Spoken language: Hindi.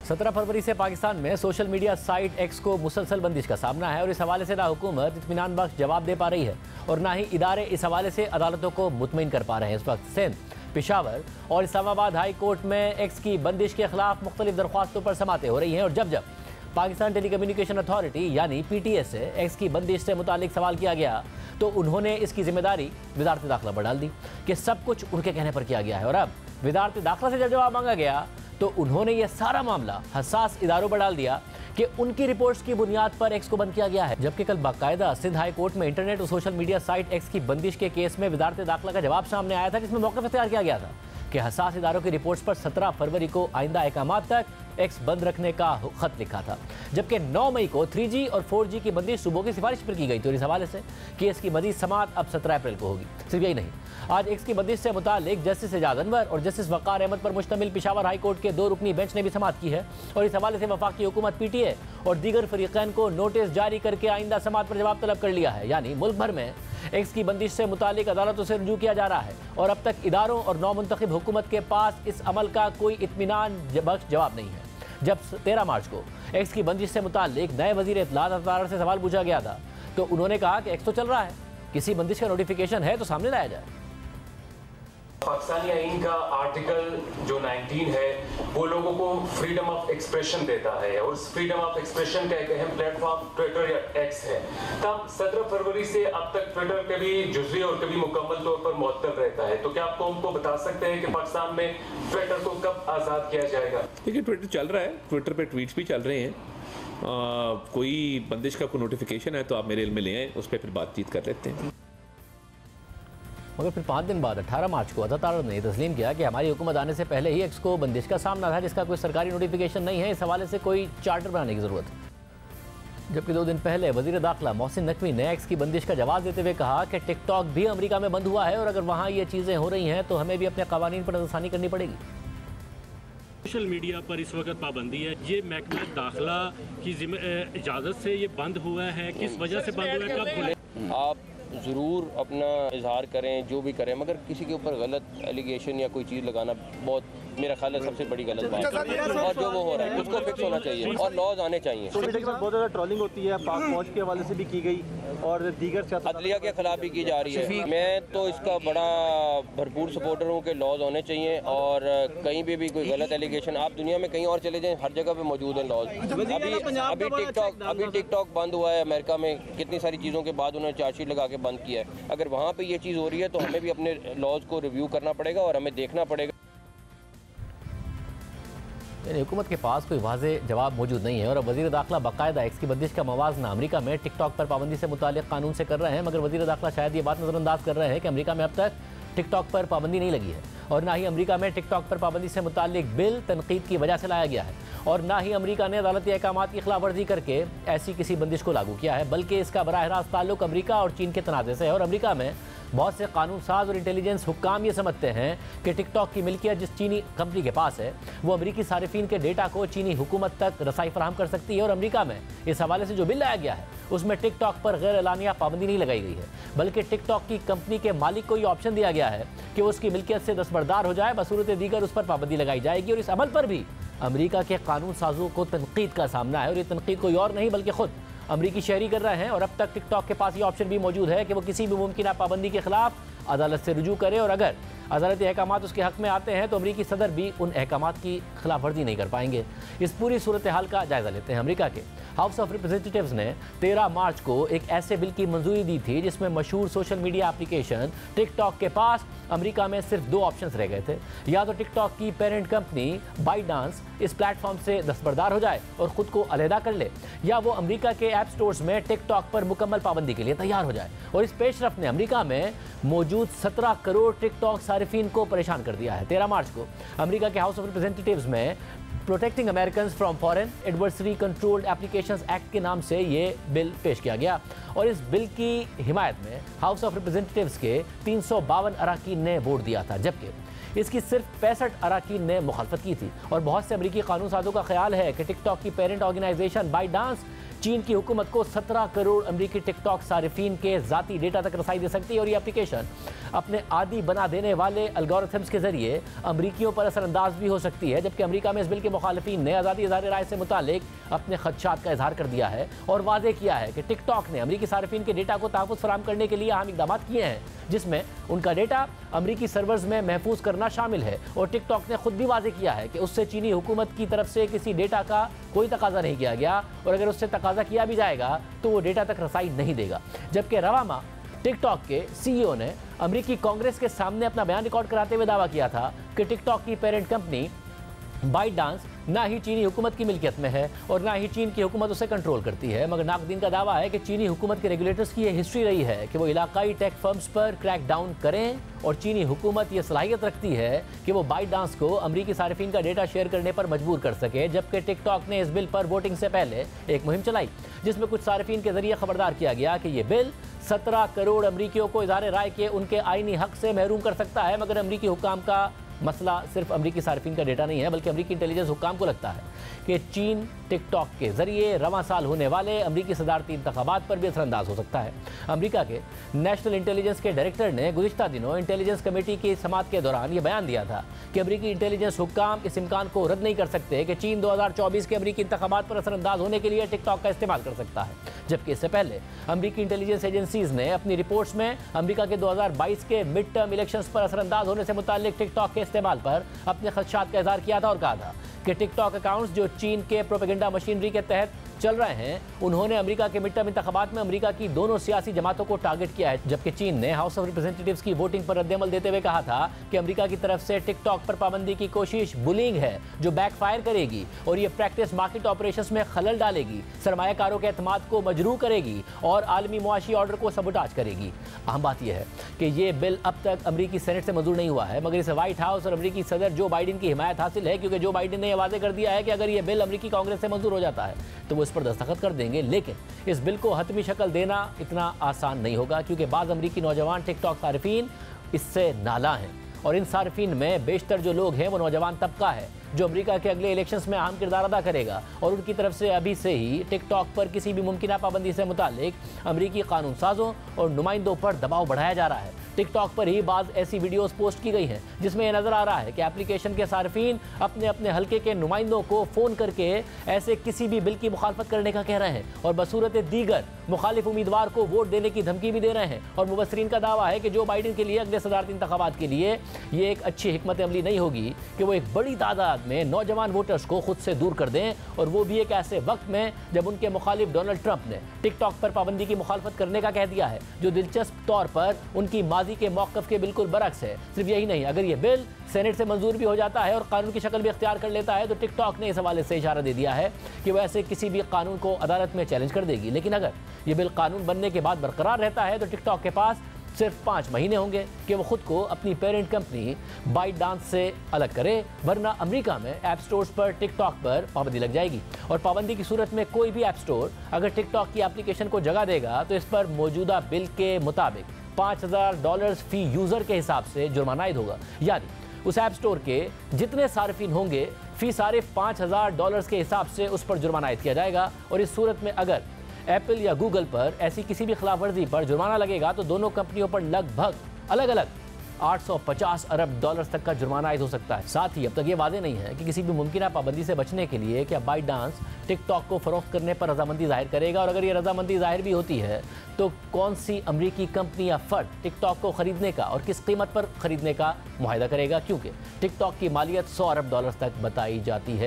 17 फरवरी से पाकिस्तान में सोशल मीडिया साइट एक्स को मुसलसल बंदिश का सामना है और इस हवाले से ना हुकूमत इत्मीनान बख्श जवाब दे पा रही है और ना ही इदारे इस हवाले से अदालतों को मुतमईन कर पा रहे हैं। इस वक्त सिंध, पेशावर और इस्लामाबाद हाई कोर्ट में एक्स की बंदिश के खिलाफ मुख्तलिफ दरख्वास्तों पर समातें हो रही हैं और जब जब पाकिस्तान टेलीकम्युनिकेशन अथॉरिटी यानी PTA से एक्स की बंदिश से मुतालिक सवाल किया गया तो उन्होंने इसकी जिम्मेदारी वजारत दाखिला पर डाल दी कि सब कुछ उनके कहने पर किया गया है। और अब वजारत दाखिला से जब जवाब मांगा गया तो उन्होंने ये सारा मामला हसास इदारों पर डाल दिया कि उनकी रिपोर्ट्स की बुनियाद पर एक्स को बंद किया गया है, जबकि कल बाकायदा सिंध हाई कोर्ट में इंटरनेट और सोशल मीडिया साइट एक्स की बंदिश के केस में वजारत दाखिला का जवाब सामने आया था, जिसमें मौक़िफ़ इख्तियार किया गया था कि हसास इदारों की रिपोर्ट्स पर 17 फरवरी को आइंदा अहकामात तक एक्स बंद रखने का खत लिखा था, जबकि 9 मई को 3G और 4G की बंदिश सुबह की सिफारिश पर की गई थी और इस हवाले से केस की मजीद समाअत अब 17 अप्रैल को होगी। सिर्फ यही नहीं, आज एक्स की बंदिश से मुतालिक जस्टिस एजाज अनवर और जस्टिस वक़ार अहमद पर मुश्तमिल पेशावर हाई कोर्ट के 2 रुकनी बेंच ने भी समाअत की है और इस हवाले से वफाकी हुकूमत PTA और दीगर फरीक़ैन को नोटिस जारी करके आइंदा समाअत पर जवाब तलब कर लिया है। यानी मुल्क भर में एक्स की बंदिश से मुतालिक अदालतों से रुजू किया जा रहा है और अब तक इदारों और नौमुंतखब हुकूमत के पास इस अमल का कोई इत्मीनान बख्श जवाब नहीं है। जब 13 मार्च को एक्स की बंदिश से मुतालिक नए वज़ीर इत्तलात अतार से सवाल पूछा गया था तो उन्होंने कहा कि एक्स तो चल रहा है, किसी बंदिश का नोटिफिकेशन है तो सामने लाया जाए। पाकिस्तानी आईन का आर्टिकल जो 19 है वो लोगों को फ्रीडम ऑफ एक्सप्रेशन देता है और उस फ्रीडम ऑफ एक्सप्रेशन का एक अहम प्लेटफॉर्म ट्विटर या एक्स है। तब 17 फरवरी से अब तक ट्विटर कभी जुज़वी और कभी मुकम्मल तौर पर मुअत्तल रहता है, तो क्या आप कौम को बता सकते हैं कि पाकिस्तान में ट्विटर को कब आज़ाद किया जाएगा? देखिए, ट्विटर चल रहा है, ट्विटर पर ट्वीट्स भी चल रहे हैं। कोई बंदिश का कोई नोटिफिकेशन है तो आप मेरे इल्म में ले आए, उस पर फिर बातचीत कर लेते हैं। मगर फिर 5 दिन बाद 18 मार्च को अदालत ने तस्लीम किया कि हमारी हुकूमत आने से पहले ही एक्स को बंदिश का सामना था, जिसका कोई सरकारी नोटिफिकेशन नहीं है, इस हवाले से कोई चार्टर बनाने की ज़रूरत है। जबकि 2 दिन पहले वज़ीर दाखिला मोहसिन नकवी ने एक्स की बंदिश का जवाब देते हुए कहा कि टिकटॉक भी अमेरिका में बंद हुआ है और अगर वहाँ ये चीज़ें हो रही हैं तो हमें भी अपने कवानीन पर नज़रसानी करनी पड़ेगी। सोशल मीडिया पर इस वक्त पाबंदी है, ये महकमा दाखिला की इजाज़त से ये बंद हुआ है, किस वजह से बंद हुआ है, कब खुले? आप ज़रूर अपना इजहार करें, जो भी करें, मगर किसी के ऊपर गलत एलिगेशन या कोई चीज़ लगाना बहुत मेरा ख्याल है सबसे बड़ी गलत बात है और जो वो हो रहा है उसको फिक्स होना चाहिए और लॉज आने चाहिए। बहुत ज़्यादा ट्रोलिंग होती है, पाक फौज के हवाले से भी की गई और दीगर अदलिया के खिलाफ भी की जा रही है। मैं तो इसका बड़ा भरपूर सपोर्टर हूँ कि लॉज होने चाहिए और कहीं भी कोई गलत एलिगेशन, आप दुनिया में कहीं और चले जाएं, हर जगह पे मौजूद है लॉज। अभी टिकटॉक बंद हुआ है अमेरिका में, कितनी सारी चीज़ों के बाद उन्होंने चार्जशीट लगा के बंद किया है। अगर वहाँ पर ये चीज़ हो रही है तो हमें भी अपने लॉज को रिव्यू करना पड़ेगा और हमें देखना पड़ेगा। हुकूमत के पास कोई वाज़ेह जवाब मौजूद नहीं है और अब वज़ीर दाखिला बाकायदा एक्स की बंदिश का मवाजना अमेरिका में टिकटॉक पर पाबंदी से मुतालिक कानून से कर रहे हैं, मगर वज़ीर दाखिला शायद ये बात नज़रअंदाज कर रहे हैं कि अमेरिका में अब तक टिकटॉक पर पाबंदी नहीं लगी है और ना ही अमेरिका में टिकटॉक पर पाबंदी से मुतालिक बिल तनकीद की वजह से लाया गया है और ना ही अमेरिका ने अदालती अहकामात की खिलाफ वर्जी करके ऐसी किसी बंदिश को लागू किया है, बल्कि इसका बराह रास्त ताल्लुक अमेरिका और चीन के तनाज़े से है। और अमेरिका में बहुत से कानून साज और इंटेलिजेंस हुक्काम ये समझते हैं कि टिकटॉक की मिल्कियत जिस चीनी कंपनी के पास है वो अमेरिकी सारिफीन के डेटा को चीनी हुकूमत तक रसाई फराहम कर सकती है और अमेरिका में इस हवाले से जो बिल लाया गया है उसमें टिकटॉक पर गैर एलानिया पाबंदी नहीं लगाई गई है, बल्कि टिकटॉक की कंपनी के मालिक को ये ऑप्शन दिया गया है कि वो उसकी मिल्कियत से दस्तबरदार हो जाए, बसूरत दीगर उस पर पाबंदी लगाई जाएगी। और इस अमल पर भी अमेरिका के कानून साजों को तनकीद का सामना है और ये तनकीद कोई और नहीं बल्कि खुद अमरीकी शहरी कर रहे हैं और अब तक टिकटॉक के पास ये ऑप्शन भी मौजूद है कि वो किसी भी मुमकिन पाबंदी के खिलाफ अदालत से रुजू करे और अगर अदालती अहकामात उसके हक़ में आते हैं तो अमरीकी सदर भी उन अहकामात की खिलाफ वर्जी नहीं कर पाएंगे। इस पूरी सूरत हाल का जायज़ा लेते हैं। अमरीका के हाउस ऑफ रिप्रेजेंटेटिव्स ने 13 मार्च को एक ऐसे बिल की मंजूरी दी थी जिसमें मशहूर सोशल मीडिया एप्लीकेशन टिकटॉक के पास अमेरिका में सिर्फ 2 ऑप्शंस रह गए थे, या तो टिकटॉक की पेरेंट कंपनी बाइटडांस इस प्लेटफॉर्म से दस्तबरदार हो जाए और ख़ुद को अलहदा कर ले, या वो अमेरिका के ऐप स्टोर्स में टिकटॉक पर मुकम्मल पाबंदी के लिए तैयार हो जाए। और इस पेशरफ ने अमेरिका में मौजूद 17 करोड़ टिकटॉक सारिफीन को परेशान कर दिया है। 13 मार्च को अमेरिका के हाउस ऑफ रिप्रेजेंटेटिव्स में protecting American from foreign adversary controlled applications act के नाम से ये बिल पेश किया गया और इस बिल की हिमायत में हाउस ऑफ रिप्रेजेंटेटिव्स के 352 अरकान ने वोट दिया था, जबकि इसकी सिर्फ 65 अरकान ने मुखालफत की थी और बहुत से अमरीकी कानून साजों का ख्याल है कि टिकटॉक की पेरेंट ऑर्गेनाइजेशन बाइटडांस चीन की हुकूमत को 17 करोड़ अमरीकी टिकटॉक सारिफीन के ज़ाती डेटा तक रसाई दे सकती है और ये एप्लीकेशन अपने आदी बना देने वाले एल्गोरिथम्स के जरिए अमरीकियों पर असरअंदाज भी हो सकती है। जबकि अमरीका में इस बिल के मुखालिफिन ने आज़ादी इज़हार राय से मुतालिक अपने खदशात का इजहार कर दिया है और वाज़े किया है कि टिकटॉक ने अमरीकी सारिफीन के डेटा को तहफ़्फ़ुज़ फराहम करने के लिए अहम इक़दाम किए हैं, जिसमें उनका डेटा अमरीकी सर्वर्स में महफूज करना शामिल है। और टिकटॉक ने खुद भी वाज़े किया है कि उससे चीनी हुकूमत की तरफ से किसी डेटा का कोई तकाजा नहीं किया गया और अगर उससे तकाजा किया भी जाएगा तो वो डेटा तक रसाई नहीं देगा। जबकि रवा माह टिकटॉक के सीईओ ने अमरीकी कांग्रेस के सामने अपना बयान रिकॉर्ड कराते हुए दावा किया था कि टिकटॉक की पेरेंट कंपनी बाइटडांस ना ही चीनी हुकूमत की मिल्कियत में है और ना ही चीन की हुकूमत उसे कंट्रोल करती है। मगर नाकदीन का दावा है कि चीनी हुकूमत के रेगुलेटर्स की यह हिस्ट्री रही है कि वो इलाकाई टेक फर्म्स पर क्रैक डाउन करें और चीनी हुकूमत ये सलाहियत रखती है कि वो बाइटडांस को अमरीकी सारिफीन का डेटा शेयर करने पर मजबूर कर सके। जबकि टिकटॉक ने इस बिल पर वोटिंग से पहले एक मुहिम चलाई जिसमें कुछ सारिफीन के जरिए खबरदार किया गया कि यह बिल 17 करोड़ अमरीकियों को इज़हार राय के उनके आईनी हक से महरूम कर सकता है। मगर अमरीकी हुकाम का मसला सिर्फ अमरीकी सार्फिन का डेटा नहीं है, बल्कि अमरीकी इंटेलिजेंस हुकाम को लगता है कि चीन टिकटॉक के जरिए रवां साल होने वाले अमरीकी सदारती इंतखाबात पर भी असरअंदाज हो सकता है। अमरीका के नेशनल इंटेलिजेंस के डायरेक्टर ने गुज़िश्ता दिनों इंटेलिजेंस कमेटी की समाअत के दौरान ये बयान दिया था कि अमरीकी इंटेलिजेंस हुकाम इस इम्कान को रद्द नहीं कर सकते कि चीन 2024 के अमरीकी इंतखाबात पर असरअंदाज होने के लिए टिकटॉक का इस्तेमाल कर सकता है। जबकि इससे पहले अमरीकी इंटेलिजेंस एजेंसीज ने अपनी रिपोर्ट्स में अमरीका के 2022 के मिड टर्म इलेक्शंस पर असरअंदाज होने से मुताल्लिक टिकटॉक के इस्तेमाल पर अपने खदशात का इजहार किया था और कहा था कि टिकटॉक अकाउंट्स जो चीन के प्रोपेगेंडा मशीनरी के तहत चल रहे हैं, उन्होंने अमेरिका के मिड टर्म इंतखाबात में अमेरिका की दोनों सियासी जमातों को टारगेट किया है। जबकि चीन ने हाउस ऑफ रिप्रेजेंटेटिव्स की वोटिंग पर रद्दअमल देते हुए कहा था कि अमेरिका की तरफ से टिकटॉक पर पाबंदी की कोशिश बुलिंग है जो बैकफायर करेगी और ये प्रैक्टिस मार्केट ऑपरेशंस में खलल डालेगी, सरमायाकारों के एतमाद को मजरू करेगी और आलमी मुआशी ऑर्डर को सबोटाज करेगी। अहम बात यह है कि ये बिल अब तक अमरीकी सेनेट से मंजूर नहीं हुआ है, मगर इसे व्हाइट हाउस और अमरीकी सदर जो बाइडेन की हिमायत हासिल है, क्योंकि जो बाइडेन ने यह वादे कर दिया है कि अगर यह बिल अमरीकी कांग्रेस से मंजूर हो जाता है तो वो इस पर दस्तखत कर देंगे। लेकिन इस बिल को हतमी शक्ल देना इतना आसान नहीं होगा, क्योंकि बाज़ अमरीकी नौजवान टिकटॉक सारिफीन इससे नाला हैं और इन सारिफीन में बेशतर जो लोग हैं वो नौजवान तबका है जो अमेरिका के अगले इलेक्शंस में अहम किरदार अदा करेगा और उनकी तरफ से अभी से ही टिकटॉक पर किसी भी मुमकिन पाबंदी से मुतालिक अमरीकी कानून साजों और नुमाइंदों पर दबाव बढ़ाया जा रहा है। टिकटॉक पर ही बाज़ ऐसी वीडियोस पोस्ट की गई हैं जिसमें यह नज़र आ रहा है कि एप्लीकेशन के सार्फिन अपने अपने हल्के के नुमाइंदों को फ़ोन करके ऐसे किसी भी बिल की मुखालफत करने का कह रहे हैं और बसूरत दीगर मुखालिफ उम्मीदवार को वोट देने की धमकी भी दे रहे हैं। और मुबसरीन का दावा है कि जो बाइडेन के लिए अगले सदारती इंतखाबात के लिए ये एक अच्छी हिकमत अमली नहीं होगी कि वो एक बड़ी तादाद में नौजवान वोटर्स को खुद से दूर कर दें, और वो भी एक ऐसे वक्त में जब उनके मुखालिफ डोनाल्ड ट्रंप ने टिकटॉक पर पाबंदी की मुखालफत करने का कह दिया है, जो दिलचस्प तौर पर उनकी माजी के मौक़िफ़ के बिल्कुल बरक्स है। सिर्फ यही नहीं, अगर ये बिल सेनेट से मंजूर भी हो जाता है और कानून की शक्ल भी इख्तियार कर लेता है तो टिकटॉक ने इस हवाले से इशारा दे दिया है कि वह ऐसे किसी भी कानून को अदालत में चैलेंज कर देगी। लेकिन अगर ये बिल कानून बनने के बाद बरकरार रहता है तो टिकटॉक के पास सिर्फ 5 महीने होंगे कि वो खुद को अपनी पेरेंट कंपनी बाइटडांस से अलग करे, वरना अमेरिका में ऐप स्टोर्स पर टिकटॉक पर पाबंदी लग जाएगी। और पाबंदी की सूरत में कोई भी ऐप स्टोर अगर टिकटॉक की एप्लीकेशन को जगह देगा तो इस पर मौजूदा बिल के मुताबिक $5000 फी यूज़र के हिसाब से जुर्माना आयद होगा। यानी उस ऐप स्टोर के जितने सार्फिन होंगे फी सारे $5000 के हिसाब से उस पर जुर्माना आयद किया जाएगा। और इस सूरत में अगर एप्पल या गूगल पर ऐसी किसी भी खिलाफ वर्जी पर जुर्माना लगेगा तो दोनों कंपनियों पर लगभग अलग अलग $850 अरब तक का जुर्माना आयद हो सकता है। साथ ही अब तक ये वादे नहीं है कि किसी भी मुमकिन पाबंदी से बचने के लिए क्या बाइटडांस टिकटॉक को फरोख्त करने पर रजामंदी जाहिर करेगा, और अगर ये रजामंदी जाहिर भी होती है तो कौन सी अमरीकी कंपनी या फर्द टिकटॉक को खरीदने का और किस कीमत पर खरीदने का मुआहिदा करेगा, क्योंकि टिकटॉक की मालियत $100 अरब तक बताई जाती है।